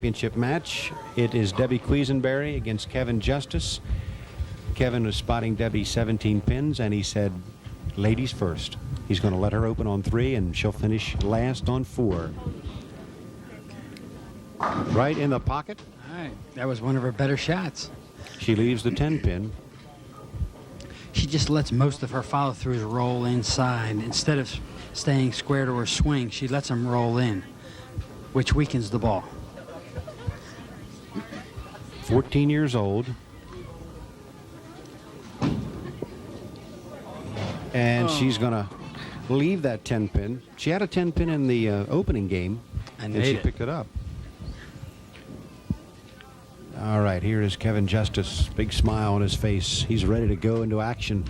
Championship match. It is Debbie Quesenberry against Kevin Justice. Kevin was spotting Debbie 17 pins, and he said, ladies first. He's going to let her open on 3, and she'll finish last on 4. Right in the pocket. All right, that was one of her better shots. She leaves the 10 pin. She just lets most of her follow-throughs roll inside. Instead of staying square to her swing, she lets them roll in, which weakens the ball. 14 years old. And she's going to leave that 10 pin. She had a 10 pin in the opening game, and she picked it up. All right, here is Kevin Justice. Big smile on his face. He's ready to go into action.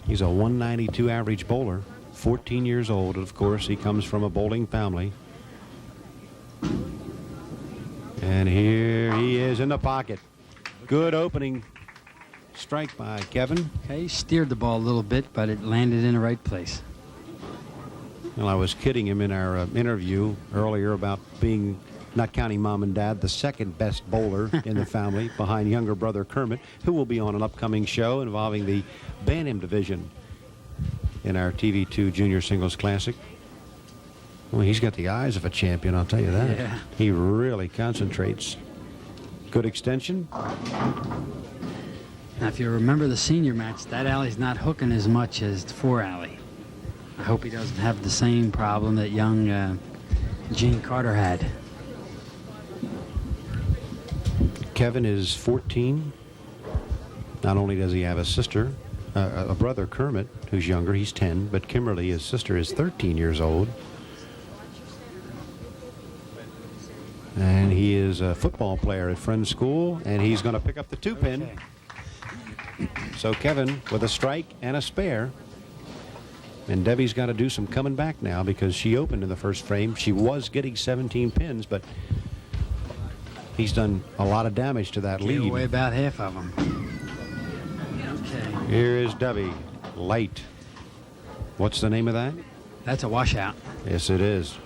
He's a 192 average bowler, 14 years old. Of course, he comes from a bowling family. And here he is in the pocket. Good opening strike by Kevin. Okay, he steered the ball a little bit, but it landed in the right place. Well, I was kidding him in our interview earlier about being, not counting Mom and Dad, the second best bowler in the family behind younger brother Kermit, who will be on an upcoming show involving the bantam division in our TV2 Junior Singles Classic. Well, he's got the eyes of a champion, I'll tell you that. Yeah. He really concentrates. Good extension. Now, if you remember the senior match, that alley's not hooking as much as the 4 alley. I hope he doesn't have the same problem that young Gene Carter had. Kevin is 14. Not only does he have a sister, a brother, Kermit, who's younger. He's 10, but Kimberly, his sister, is 13 years old. And he is a football player at Friends School, and he's going to pick up the 2 pin. Okay. So Kevin with a strike and a spare. And Debbie's got to do some coming back now because she opened in the first frame. She was getting 17 pins, but he's done a lot of damage to that lead. Gave away about half of them. Okay. Here is Debbie. Light. What's the name of that? That's a washout. Yes, it is.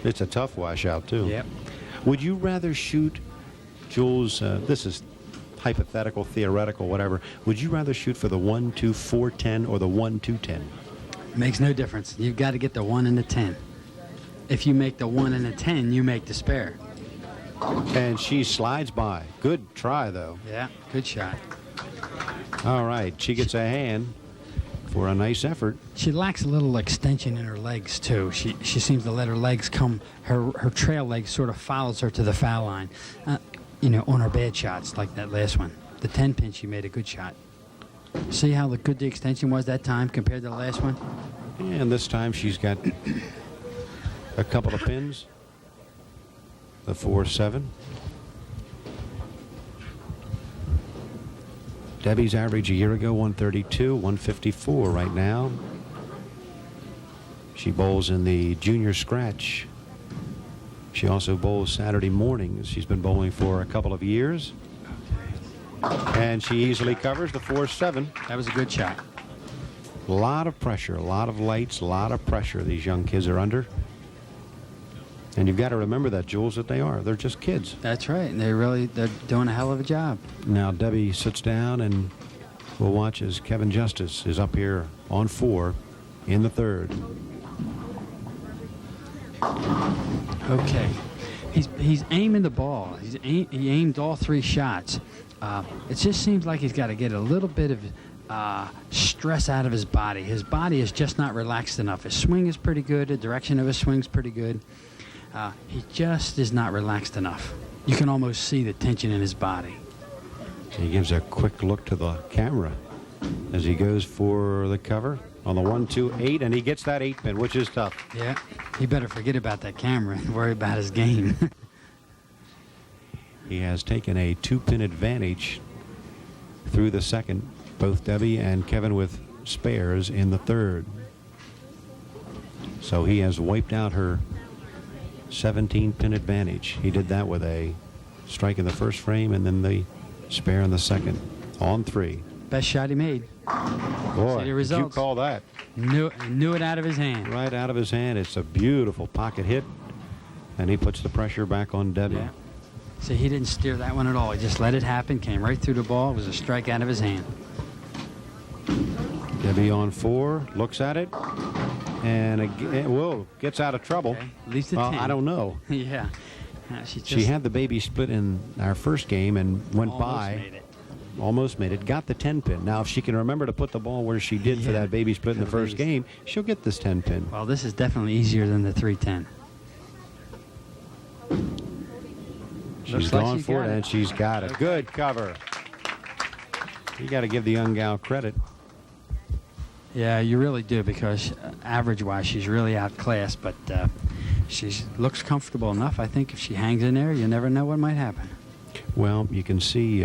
It's a tough washout, too. Yep. Would you rather shoot, Jules, this is hypothetical, theoretical, whatever. Would you rather shoot for the 1-2-4-10 or the 1-2-10? Makes no difference. You've got to get the 1 and the 10. If you make the 1 and the 10, you make the spare. And she slides by. Good try, though. Yeah, good shot. All right, she gets a hand for a nice effort. She lacks a little extension in her legs, too. She seems to let her legs come, her trail leg sort of follows her to the foul line, you know, on her bad shots, like that last one. The 10 pin, she made a good shot. See how good the extension was that time compared to the last one? And this time she's got a couple of pins. The 4-7. Debbie's average a year ago, 132, 154 right now. She bowls in the junior scratch. She also bowls Saturday mornings. She's been bowling for a couple of years. And she easily covers the 4-7. That was a good shot. A lot of pressure, a lot of lights, a lot of pressure these young kids are under. And you've got to remember that, Jules, that they are. They're just kids. That's right. And they're doing a hell of a job. Now Debbie sits down, and we'll watch as Kevin Justice is up here on 4 in the 3rd. Okay. He's aiming the ball. He aimed all 3 shots. It just seems like he's got to get a little bit of stress out of his body. His body is just not relaxed enough. His swing is pretty good. The direction of his swing is pretty good. He just is not relaxed enough. You can almost see the tension in his body. He gives a quick look to the camera as he goes for the cover on the 1-2-8, and he gets that 8 pin, which is tough. Yeah, he better forget about that camera and worry about his game. He has taken a 2-pin advantage through the 2nd. Both Debbie and Kevin with spares in the 3rd. So he has wiped out her 17-pin advantage. He did that with a strike in the first frame and then the spare in the 2nd on 3. Best shot he made. Boy, did you call that? Knew it out of his hand. Right out of his hand. It's a beautiful pocket hit. And he puts the pressure back on Debbie. Yeah. See, he didn't steer that one at all. He just let it happen, came right through the ball. It was a strike out of his hand. Debbie on 4, looks at it, and again, whoa, gets out of trouble. Okay. Leaves the Well, 10. I don't know. Yeah. She had the baby split in our first game and went almost made it, got the 10 pin. Now, if she can remember to put the ball where she did for that baby split in the first game, she'll get this 10 pin. Well, this is definitely easier than the 310. She's gone for it, and she's got it. Good cover. You got to give the young gal credit. Yeah, you really do, because average-wise, she's really outclassed, but she looks comfortable enough. I think if she hangs in there, you never know what might happen. Well, you can see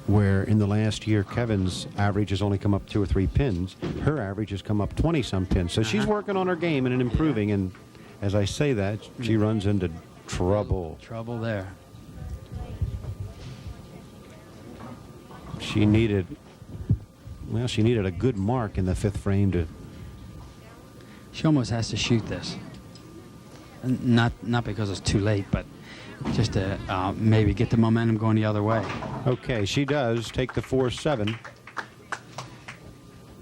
where in the last year Kevin's average has only come up 2 or 3 pins. Her average has come up 20-some pins. So she's working on her game and improving, and as I say that, she runs into trouble. Trouble there. She needed a good mark in the 5th frame to... She almost has to shoot this. Not because it's too late, but just to maybe get the momentum going the other way. Okay, she does take the 4-7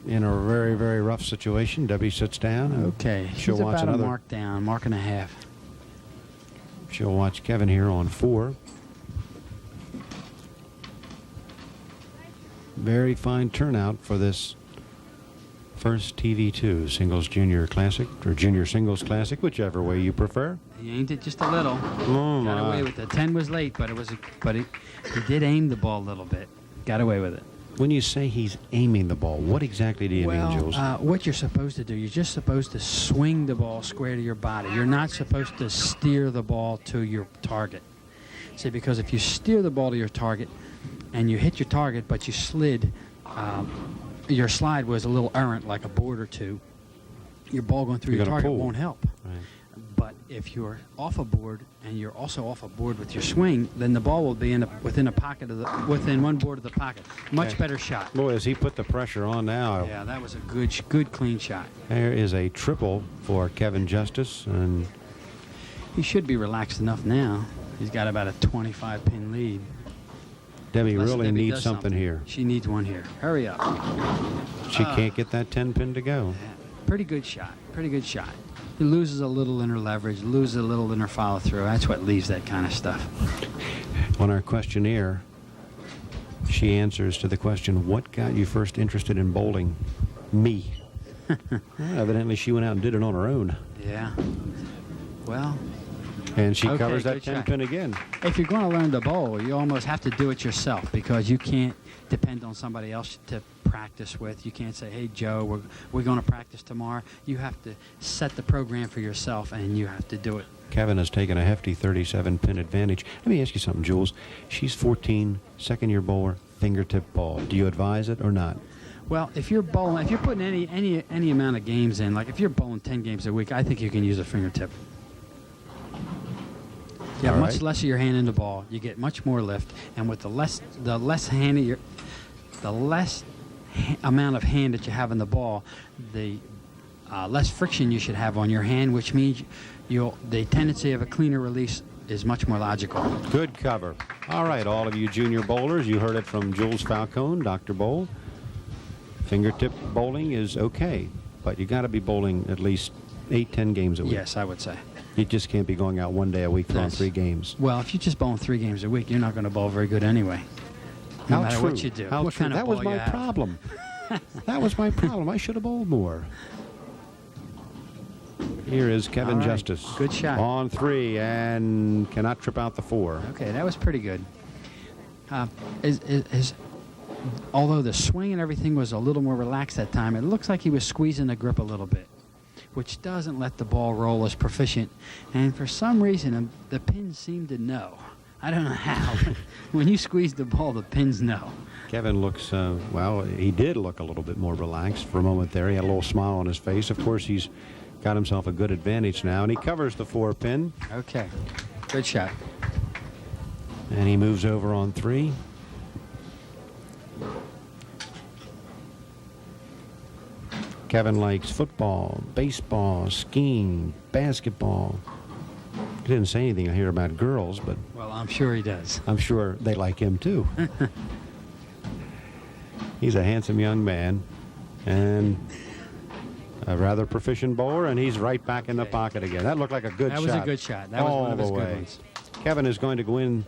in a very, very rough situation. Debbie sits down. Okay, she'll she's watch about another a mark down, mark and a half. She'll watch Kevin here on 4. Very fine turnout for this first TV2 Singles Junior Classic, or Junior Singles Classic, whichever way you prefer. He aimed it just a little. Oh, got away with it. 10 was late, but he did aim the ball a little bit. Got away with it. When you say he's aiming the ball, what exactly do you mean, Jules? What you're supposed to do, you're just supposed to swing the ball square to your body. You're not supposed to steer the ball to your target. See, because if you steer the ball to your target and you hit your target, but you slid, your slide was a little errant, like a board or two, your ball going through your target won't help. Right. But if you're off a board and you're also off a board with your swing, then the ball will be within one board of the pocket. Much better shot. Boy, as he put the pressure on now. Yeah, that was a good clean shot. There is a triple for Kevin Justice, and he should be relaxed enough now. He's got about a 25-pin lead. Debbie really needs something here. She needs one here. Hurry up. She can't get that 10 pin to go. Yeah, pretty good shot. Pretty good shot. He loses a little in her leverage, loses a little in her follow through. That's what leaves that kind of stuff. On our questionnaire, she answers to the question, what got you first interested in bowling? Me. Well, evidently she went out and did it on her own. Yeah. Well. And she covers that 10 pin again. If you're going to learn to bowl, you almost have to do it yourself, because you can't depend on somebody else to practice with. You can't say, hey, Joe, we're going to practice tomorrow. You have to set the program for yourself, and you have to do it. Kevin has taken a hefty 37-pin advantage. Let me ask you something, Jules. She's 14, second-year bowler, fingertip ball. Do you advise it or not? Well, if you're bowling, if you're putting any amount of games in, like if you're bowling 10 games a week, I think you can use a fingertip. You have much less of your hand in the ball. You get much more lift, and with the less amount of hand that you have in the ball, the less friction you should have on your hand, which means the tendency of a cleaner release is much more logical. Good cover. All right, all of you junior bowlers, you heard it from Jules Falcone, Dr. Bowl. Fingertip bowling is okay, but you got to be bowling at least 8-10 games a week. Yes, I would say. You just can't be going out one day a week throwing 3 games. Well, if you just bowl 3 games a week, you're not going to bowl very good anyway. No matter what you do. How what true. Kind of that was my problem. That was my problem. I should have bowled more. Here is Kevin Justice. Good shot. On 3 and cannot trip out the 4. Okay, that was pretty good. Although the swing and everything was a little more relaxed that time, it looks like he was squeezing the grip a little bit, which doesn't let the ball roll as proficient. And for some reason, the pins seem to know. I don't know how. When you squeeze the ball, the pins know. Kevin looks, well, he did look a little bit more relaxed for a moment there. He had a little smile on his face. Of course, he's got himself a good advantage now, and he covers the 4 pin. Okay, good shot. And he moves over on 3. Kevin likes football, baseball, skiing, basketball. He didn't say anything here about girls, but Well, I'm sure he does. I'm sure they like him too. He's a handsome young man and a rather proficient bowler, and he's right back in the pocket again. That looked like a good shot. That was a good shot. That was one of his good ones. Kevin is going to win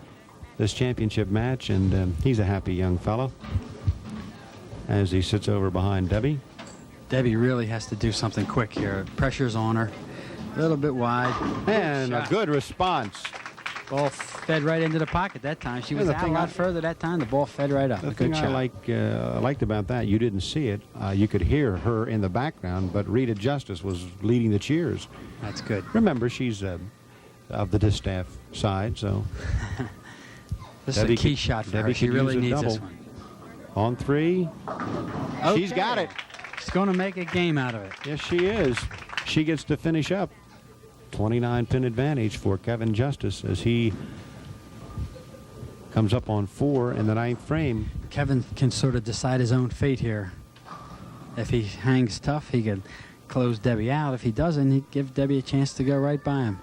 this championship match, and he's a happy young fellow as he sits over behind Debbie. Debbie really has to do something quick here. Pressure's on her. A little bit wide. And a good response. Ball fed right into the pocket that time. She was the out a thing lot further that time. The ball fed right up. The A thing good I shot. liked about that, you didn't see it. You could hear her in the background, but Rita Justice was leading the cheers. That's good. Remember, she's of the distaff side, so This Debbie is a key could- shot for Debbie her. She could really use a needs this double. one. on 3. She's got it. She's going to make a game out of it. Yes, she is. She gets to finish up. 29-pin advantage for Kevin Justice as he comes up on 4 in the 9th frame. Kevin can sort of decide his own fate here. If he hangs tough, he can close Debbie out. If he doesn't, he'd give Debbie a chance to go right by him.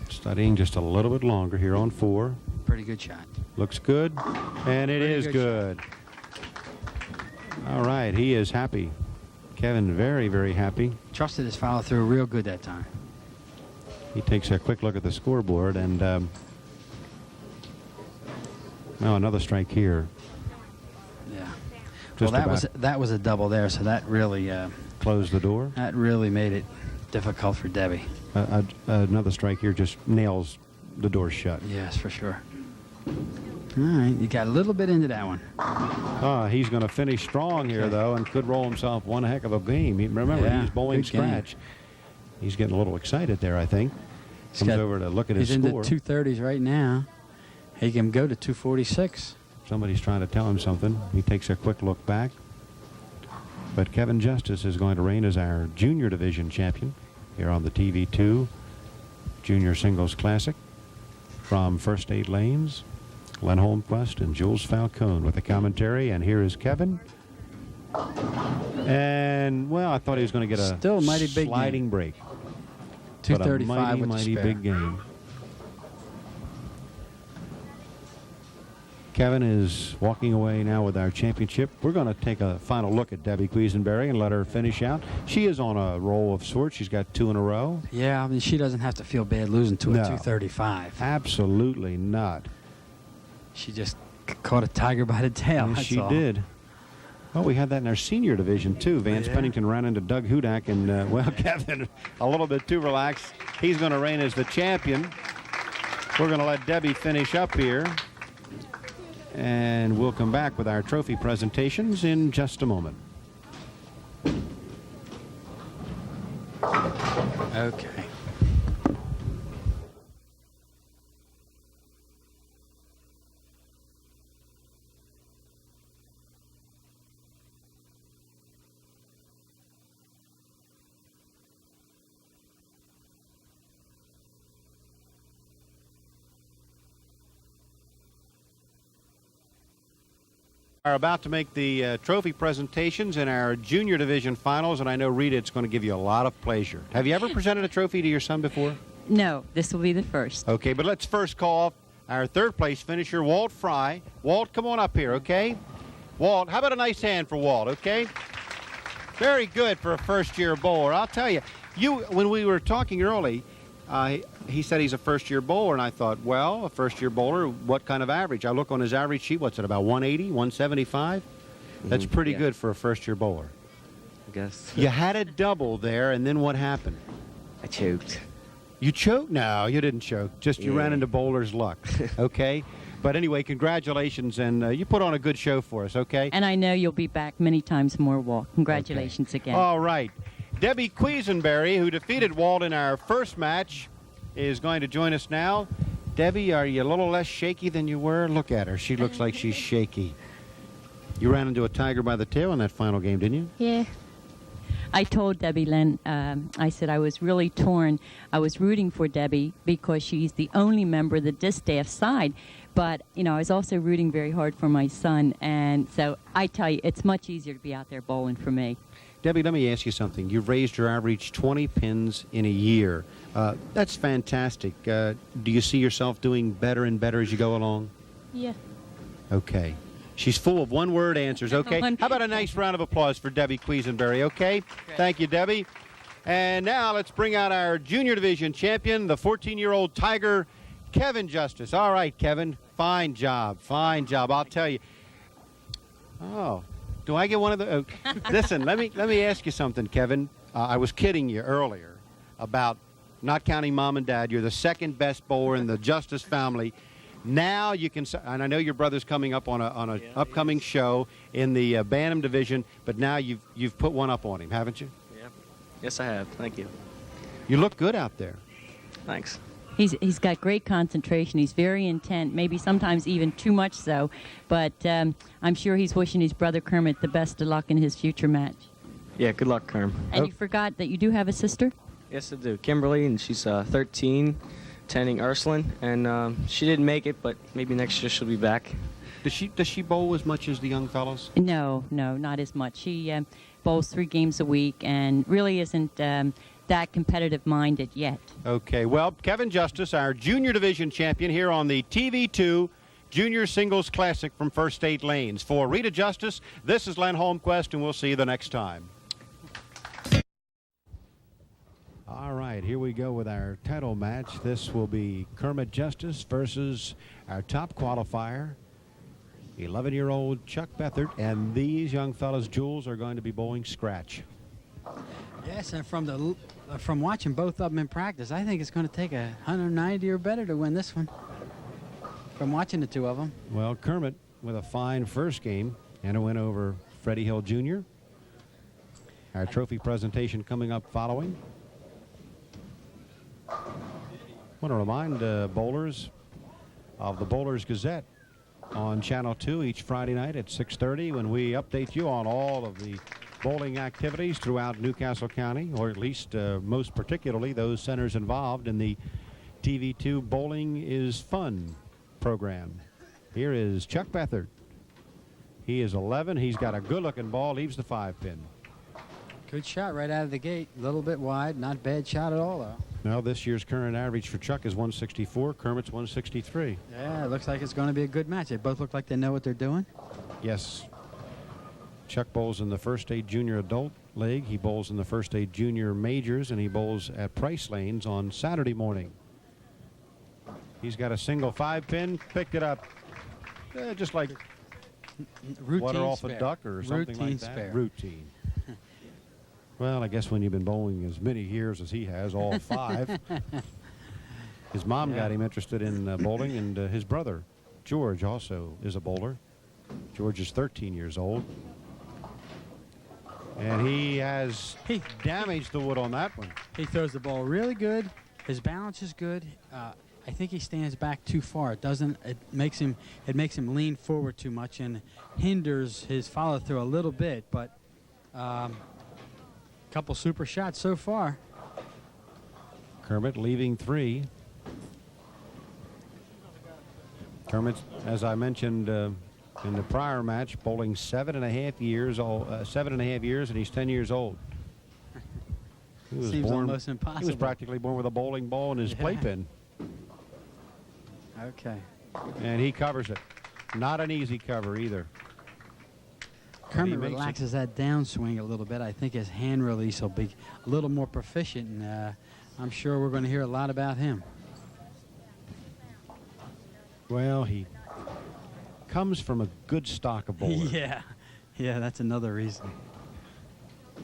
Studying just a little bit longer here on 4. Pretty good shot. Looks good, and it is good. All right, he is happy. Kevin very, very happy. Trusted his follow through real good that time. He takes a quick look at the scoreboard, and now another strike here. Yeah. Just Well, about that was a double there, so that really closed the door. made it difficult for Debbie. Another strike here just nails the door shut. Yes, for sure. All right, you got a little bit into that one. He's going to finish strong here, though, and could roll himself one heck of a game. Remember, Yeah, he's bowling good game. scratch. He's getting a little excited there, I think. Comes over to look at his He's score. into 230s right now. He can go to 246. Somebody's trying to tell him something. He takes a quick look back. But Kevin Justice is going to reign as our junior division champion here on the TV2 Junior Singles Classic. From First 8 Lanes, Len Holmquist and Jules Falcone with the commentary. And here is Kevin. And, well, I thought he was going to get a Still a mighty big sliding game. break. 235 but a mighty, with the mighty spare. big game. Kevin is walking away now with our championship. We're going to take a final look at Debbie Quesenberry and let her finish out. She is on a roll of sorts. She's got 2 in a row. Yeah, I mean, she doesn't have to feel bad losing to a 235. Absolutely not. She just caught a tiger by the tail. Yes, that's she all. did. Well, we had that in our senior division, too. Vance Yeah. Pennington ran into Doug Hudak, and, well, Kevin, a little bit too relaxed. He's going to reign as the champion. We're going to let Debbie finish up here. And we'll come back with our trophy presentations in just a moment. Okay. Are about to make the trophy presentations in our junior division finals, and I know, Rita, it's going to give you a lot of pleasure. Have you ever presented a trophy to your son before? No, this will be the first. Okay, but let's first call off our third place finisher, Walt Fry. Walt, come on up here, okay? Walt, how about a nice hand for Walt, okay? Very good for a first-year bowler. I'll tell you, when we were talking early, he said he's a first-year bowler, and I thought, well, a first-year bowler, what kind of average? I look on his average sheet, what's it, about 180, 175? That's pretty good for a first-year bowler. I guess. You had a double there, and then what happened? I choked. You choked? No, you didn't choke. Just you ran into bowler's luck, okay? But anyway, congratulations, and you put on a good show for us, okay? And I know you'll be back many times more, Walt. Congratulations again. All right. Debbie Quesenberry, who defeated Walt in our first match, is going to join us now. Debbie, are you a little less shaky than you were? Look at her. She looks like she's shaky. You ran into a tiger by the tail in that final game, didn't you? Yeah. I told Debbie, Len, I said I was really torn. I was rooting for Debbie because she's the only member of the distaff side. But, you know, I was also rooting very hard for my son. And so I tell you, it's much easier to be out there bowling for me. Debbie, let me ask you something. You've raised your average 20 pins in a year. That's fantastic. Do you see yourself doing better and better as you go along? Yeah. Okay. She's full of one-word answers, okay? How about a nice round of applause for Debbie Quesenberry, okay? Great. Thank you, Debbie. And now let's bring out our junior division champion, the 14-year-old Tiger, Kevin Justice. All right, Kevin, fine job, fine job. I'll tell you. Oh, do I get one of the? Listen, let me ask you something, Kevin. I was kidding you earlier about not counting Mom and Dad. You're the second best bowler in the Justice family. Now you can, and I know your brother's coming up on a upcoming show in the bantam division, but now you've put one up on him, haven't you? Yeah. Yes, I have. Thank you. You look good out there. Thanks. He's got great concentration. He's very intent, maybe sometimes even too much so. But I'm sure he's wishing his brother Kermit the best of luck in his future match. Yeah, good luck, Kerm. And you forgot that you do have a sister? Yes, I do. Kimberly, and she's 13, attending Ursuline, and she didn't make it, but maybe next year she'll be back. Does she bowl as much as the young fellows? No, not as much. She bowls 3 games a week and really isn't that competitive-minded yet. Okay, well, Kevin Justice, our junior division champion here on the TV2 Junior Singles Classic from First State Lanes. For Rita Justice, this is Len Holmquist, and we'll see you the next time. All right, here we go with our title match. This will be Kermit Justice versus our top qualifier, 11-year-old Chuck Bethard, and these young fellas, Jules, are going to be bowling scratch. Yes, and from watching both of them in practice, I think it's going to take 190 or better to win this one. From watching the two of them. Well, Kermit with a fine first game and a win over Freddie Hill Jr. Our trophy presentation coming up following. I want to remind bowlers of the Bowlers Gazette on Channel 2 each Friday night at 6:30 when we update you on all of the bowling activities throughout Newcastle County, or at least most particularly those centers involved in the TV2 Bowling is Fun program. Here is Chuck Bethard. He is 11. He's got a good-looking ball. Leaves the 5-pin. Good shot right out of the gate. A little bit wide. Not bad shot at all, though. Now, this year's current average for Chuck is 164. Kermit's 163. Yeah, it looks like it's going to be a good match. They both look like they know what they're doing. Yes. Chuck bowls in the First State Junior Adult League. He bowls in the First State Junior Majors, and he bowls at Price Lanes on Saturday morning. He's got a single 5-pin. Picked it up just like Routine water off spare. a duck or something Routine like that. spare. Routine. Well, I guess when you've been bowling as many years as he has, all 5. His mom got him interested in bowling, and his brother, George, also is a bowler. George is 13 years old. And he has damaged the wood on that one. He throws the ball really good. His balance is good. I think he stands back too far. It makes him lean forward too much and hinders his follow through a little bit. But couple super shots so far. Kermit leaving 3. Kermit, as I mentioned in the prior match, bowling 7.5 years old. 7.5 years, and he's 10 years old. He was Seems almost impossible. He was practically born with a bowling ball in his playpen. Okay. And he covers it. Not an easy cover either. Kermit relaxes that downswing a little bit. I think his hand release will be a little more proficient, and I'm sure we're going to hear a lot about him. Well, he comes from a good stock of bowler. Yeah, that's another reason.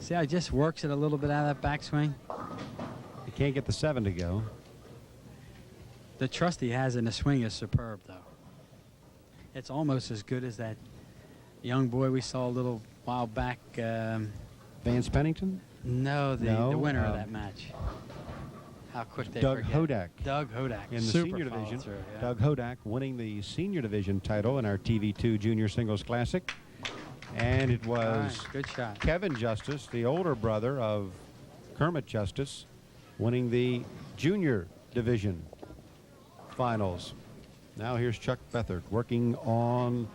See how he just works it a little bit out of that backswing? He can't get the 7 to go. The trust he has in the swing is superb, though. It's almost as good as that young boy we saw a little while back. Vance Pennington? No, the winner of that match. How quick they Doug forget. Hodak. Doug Hodak. In the Super senior division. follow-through, yeah. Doug Hodak winning the senior division title in our TV2 Junior Singles Classic. And it was All right, good shot. Kevin Justice, the older brother of Kermit Justice, winning the junior division finals. Now here's Chuck Bethard working on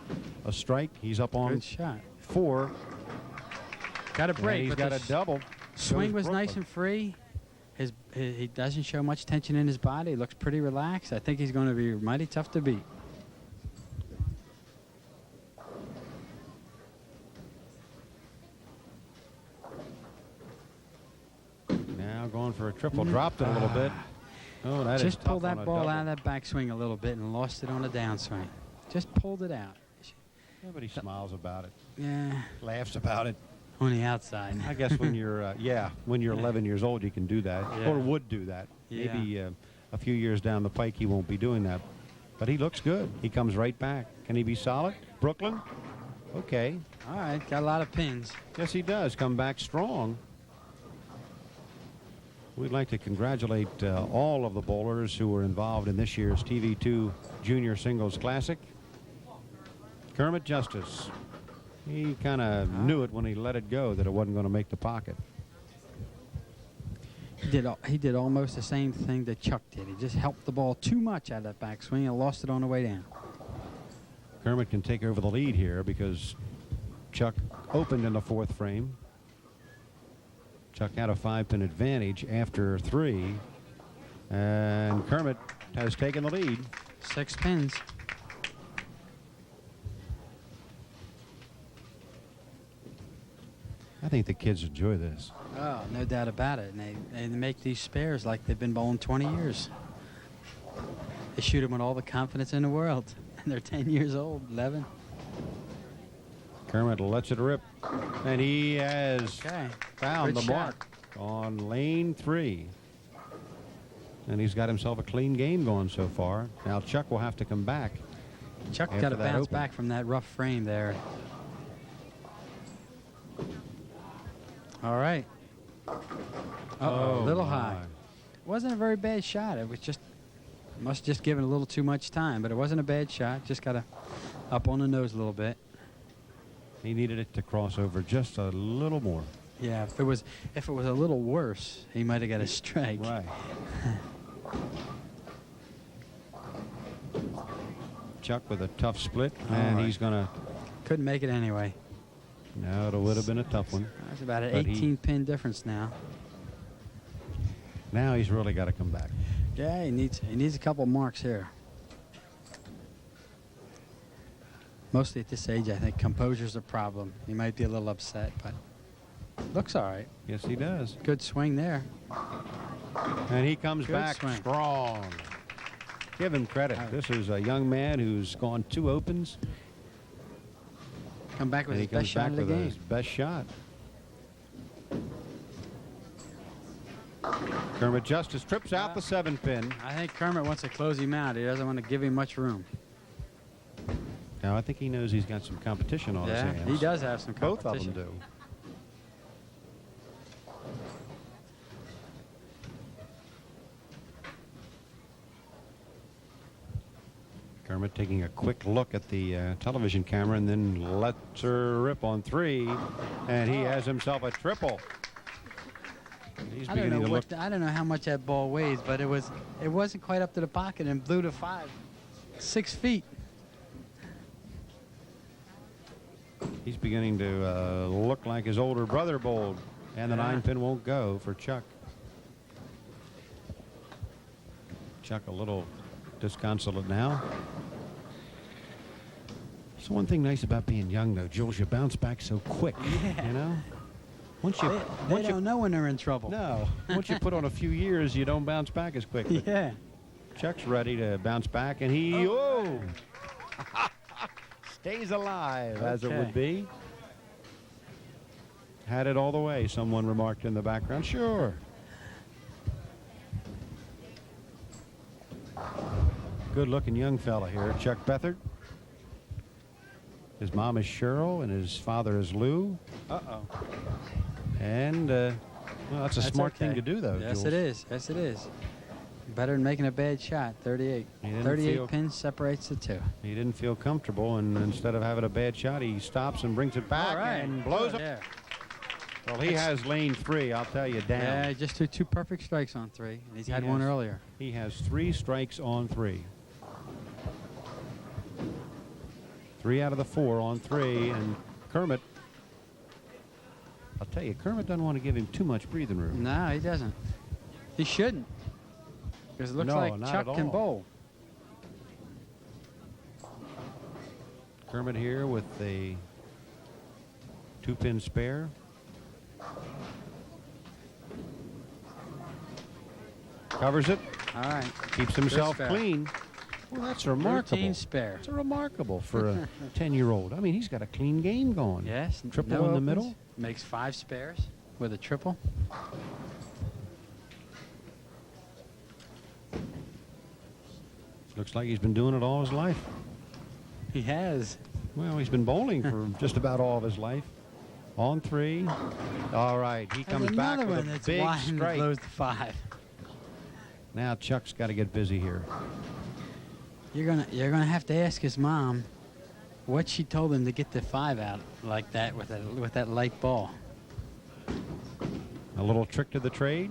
a strike. He's up on Good shot. 4. Got a break. And he's but got the a double. Swing Goes was nice Brooklyn. and free. He doesn't show much tension in his body. He looks pretty relaxed. I think he's going to be mighty tough to beat. Now going for a triple. Dropped it a little bit. Oh, that is Just tough pulled on that a ball double. out of that backswing a little bit and lost it on a downswing. Just pulled it out. Yeah, but he smiles about it. Yeah, Laughs about it. on the outside. I guess when you're, when you're 11 years old, you can do that, Yeah. or would do that. Yeah. Maybe a few years down the pike, he won't be doing that. But he looks good. He comes right back. Can he be solid? Brooklyn? Okay. All right, got a lot of pins. Yes, he does. Come back strong. We'd like to congratulate all of the bowlers who were involved in this year's TV2 Junior Singles Classic. Kermit Justice. He kind of knew it when he let it go that it wasn't going to make the pocket. He did almost the same thing that Chuck did. He just helped the ball too much out of that backswing and lost it on the way down. Kermit can take over the lead here because Chuck opened in the fourth frame. Chuck had a 5-pin advantage after 3, and Kermit has taken the lead. 6 pins. I think the kids enjoy this. Oh, no doubt about it. And they make these spares like they've been bowling 20 years. They shoot them with all the confidence in the world. And they're 10 years old, 11. Kermit lets it rip, and he has Okay. found Good the shot. mark on lane 3. And he's got himself a clean game going so far. Now Chuck will have to come back. Chuck After got to that bounce open. back from that rough frame there. All right. Uh-oh, a little high. Wasn't a very bad shot. It was just, must just given a little too much time, but it wasn't a bad shot. Just got to up on the nose a little bit. He needed it to cross over just a little more. Yeah, if it was a little worse, he might have got a strike. Right. Chuck with a tough split, and right. he's going to, Couldn't make it anyway. no, it would have been a tough one. That's about an But he- 18-pin difference now. Now he's really got to come back. Yeah, he needs a couple marks here. Mostly at this age, I think composure's a problem. He might be a little upset, but looks all right. Yes, he does. Good swing there. And he comes Good back swing. strong. Give him credit. This is a young man who's gone 2 opens, Come back with and he his best comes shot back of the with game. his best shot. Kermit Justice trips out the 7-pin. I think Kermit wants to close him out. He doesn't want to give him much room. Now I think he knows he's got some competition on his Yeah, hands. he does have some Both competition. of them do. Kermit taking a quick look at the television camera and then lets her rip on 3, and he has himself a triple. He's I don't beginning know to look. I don't know how much that ball weighs, but it wasn't quite up to the pocket and blew to 6 feet. He's beginning to look like his older brother bowled, and the Yeah. 9-pin won't go for Chuck. Chuck a little disconsolate now. So one thing nice about being young, though, Jules, you bounce back so quick. Yeah. You know, once you They don't know when they're in trouble. no, once you put on a few years, you don't bounce back as quickly. Yeah. Chuck's ready to bounce back, and he stays alive, as it Okay. would be. Had it all the way, someone remarked in the background. Sure. Good-looking young fella here, Chuck Bethard. His mom is Cheryl, and his father is Lou. Uh-oh. And, well, that's a smart okay. thing to do, though, Yes, Jules. it is. Yes, it is. Better than making a bad shot. 38. He didn't 38 feel- pins separates the two. He didn't feel comfortable, and instead of having a bad shot, he stops and brings it back All right. and blows Good up. there. Well, he has lane 3, I'll tell you, down. Yeah, he just threw 2 perfect strikes on 3, and he's had one has- earlier. He has 3 strikes on 3. 3 out of the 4 on 3, and Kermit, I'll tell you, Kermit doesn't want to give him too much breathing room. No, he doesn't. He shouldn't. Because it looks No, like not Chuck at can all. bowl. Kermit here with a 2-pin spare. Covers it. All right. Keeps himself spare. clean. Well, that's remarkable. Routine spare. It's remarkable for a 10-year-old. I mean, he's got a clean game going. Yes. Triple no in the opens. middle. Makes 5 spares with a triple. Looks like he's been doing it all his life. He has. Well, he's been bowling for just about all of his life. On 3. All right, he comes There's back another with one a that's big wide and strike. blows to 5. Now Chuck's got to get busy here. You're gonna have to ask his mom what she told him to get the 5 out like that with that light ball. A little trick to the trade.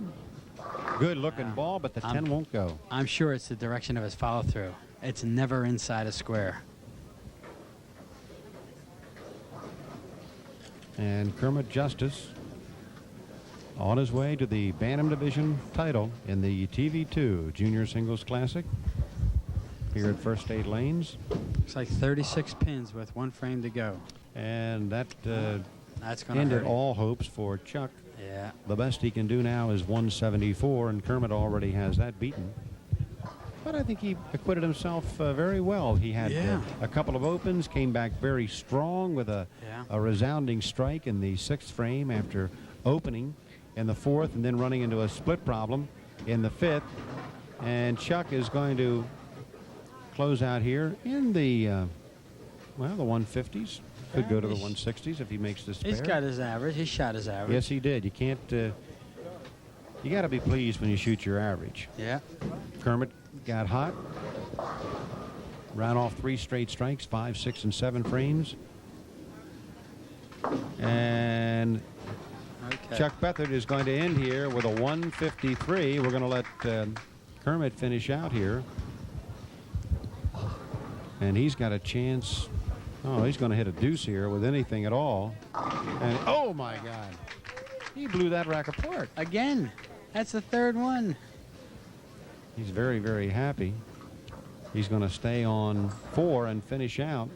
Good looking ball, but the 10 won't go. I'm sure it's the direction of his follow through. It's never inside a square. And Kermit Justice on his way to the Bantam Division title in the TV2 Junior Singles Classic here at First State Lanes. Looks like 36 pins with 1 frame to go. And that That's going to ended hurt. all hopes for Chuck. Yeah. The best he can do now is 174, and Kermit already has that beaten. But I think he acquitted himself very well. He had a couple of opens, came back very strong with a resounding strike in the 6th frame after opening in the 4th and then running into a split problem in the 5th. And Chuck is going to close out here in the, well, the 150s. Could go to the 160s if he makes this spare. He's got his average. He shot his average. Yes, he did. You can't, you got to be pleased when you shoot your average. Yeah. Kermit got hot. Ran off 3 straight strikes, 5, 6, and 7 frames. And Chuck Bethard is going to end here with a 153. We're going to let Kermit finish out here. And he's got a chance. Oh, he's going to hit a deuce here with anything at all. And oh my God, he blew that rack apart. Again, that's the 3rd one. He's very, very happy. He's going to stay on 4 and finish out.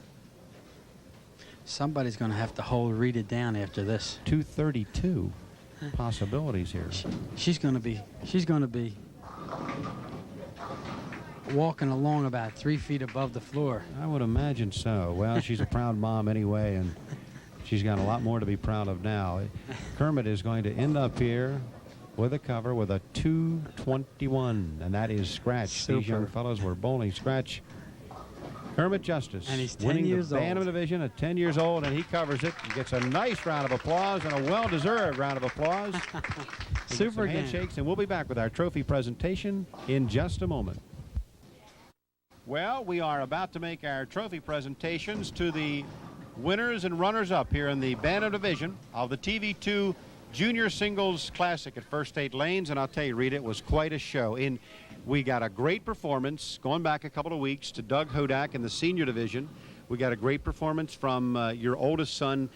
Somebody's going to have to hold Rita down after this. 232 possibilities here. She's going to be walking along about 3 feet above the floor. I would imagine so. Well, she's a proud mom anyway, and she's got a lot more to be proud of now. Kermit is going to end up here with a cover with a 221, and that is scratch. Super. These young fellows were bowling scratch. Kermit Justice, And he's 10 winning years the Bantam old. Division at 10 years old, and he covers it and gets a nice round of applause and a well-deserved round of applause. Super Some game. handshakes, and we'll be back with our trophy presentation in just a moment. Well, we are about to make our trophy presentations to the winners and runners-up here in the Bantam Division of the TV2 Junior Singles Classic at First State Lanes. And I'll tell you, Rita, it was quite a show. We got a great performance going back a couple of weeks to Doug Hodak in the senior division. We got a great performance from your oldest son,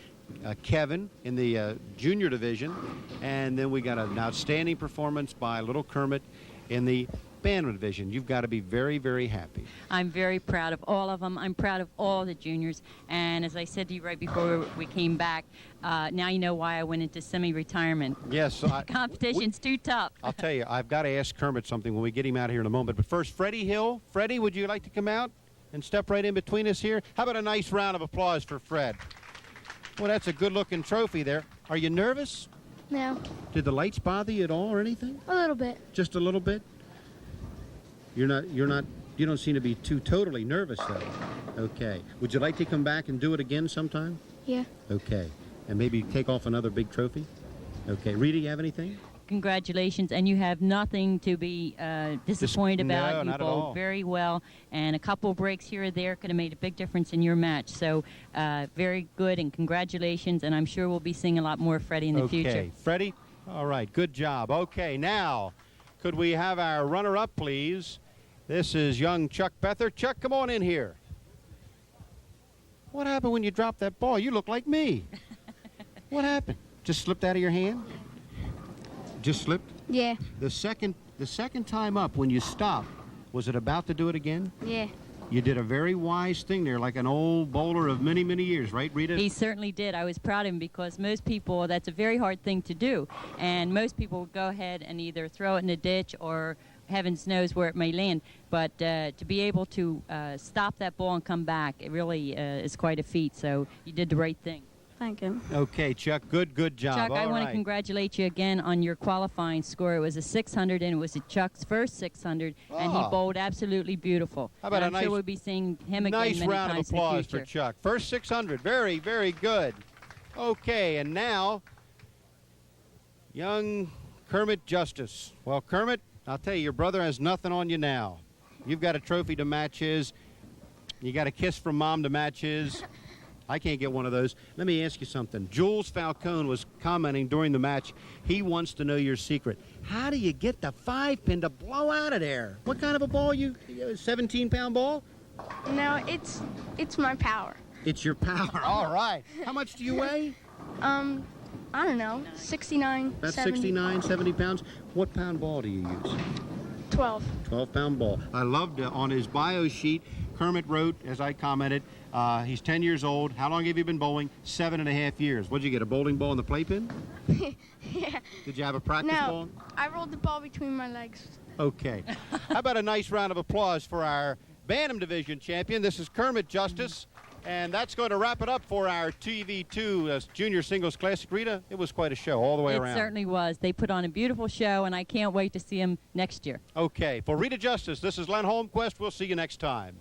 Kevin, in the junior division. And then we got an outstanding performance by little Kermit in the Bantam division. You've got to be very, very happy. I'm very proud of all of them. I'm proud of all the juniors. And as I said to you right before we came back, now you know why I went into semi-retirement. Yes. So Competition's too tough. I'll tell you, I've got to ask Kermit something when we get him out here in a moment. But first, Freddie Hill. Freddie, would you like to come out and step right in between us here? How about a nice round of applause for Fred? Well, that's a good-looking trophy there. Are you nervous? No, Did the lights bother you at all or anything? a little bit. Just a little bit? You don't seem to be too totally nervous, though. Okay. Would you like to come back and do it again sometime? Yeah. Okay. And maybe take off another big trophy? Okay. Rita, you have anything? Congratulations, and you have nothing to be disappointed No, about. You not at all. bowled very well, and a couple breaks here or there could have made a big difference in your match. So very good, and congratulations, and I'm sure we'll be seeing a lot more Freddie in the future. Okay. Freddie? All right. Good job. Okay. Now, could we have our runner-up, please? This is young Chuck Bethard. Chuck, come on in here. What happened when you dropped that ball? You look like me. What happened? Just slipped out of your hand? Just slipped? Yeah. The second time up, when you stopped, was it about to do it again? Yeah. You did a very wise thing there, like an old bowler of many, many years, right, Rita? He certainly did. I was proud of him because most people, that's a very hard thing to do. And most people would go ahead and either throw it in a ditch or heavens knows where it may land. But to be able to stop that ball and come back, it really is quite a feat. So you did the right thing. Thank you. Okay, Chuck, good job. Chuck, I All want right. to congratulate you again on your qualifying score. It was a 600, and it was Chuck's first 600, and he Oh. bowled absolutely beautiful. How about and a I'm sure nice- we'll be seeing him again Nice many round of times applause in the for future. Chuck. First 600. Very, very good. Okay, and now, young Kermit Justice. Well, Kermit, I'll tell you, your brother has nothing on you now. You've got a trophy to match his. You got a kiss from Mom to match his. I can't get one of those. Let me ask you something. Jules Falcone was commenting during the match. He wants to know your secret. How do you get the 5-pin to blow out of there? What kind of a ball? You a 17-pound ball? No, it's my power. It's your power. All right. How much do you weigh? I don't know, 69, That's 70, 69, 70 pounds. What pound ball do you use? 12. 12-pound ball. I loved on his bio sheet, Kermit wrote, as I commented, he's 10 years old. How long have you been bowling? 7.5 years. What'd you get, a bowling ball in the playpen? Yeah. Did you have a practice ball? No, I rolled the ball between my legs. Okay. How about a nice round of applause for our Bantam Division champion? This is Kermit Justice. And that's going to wrap it up for our TV2 Junior Singles Classic. Rita, it was quite a show all the way around. It certainly was. They put on a beautiful show, and I can't wait to see him next year. Okay. For Rita Justice, this is Len Holmquist. We'll see you next time.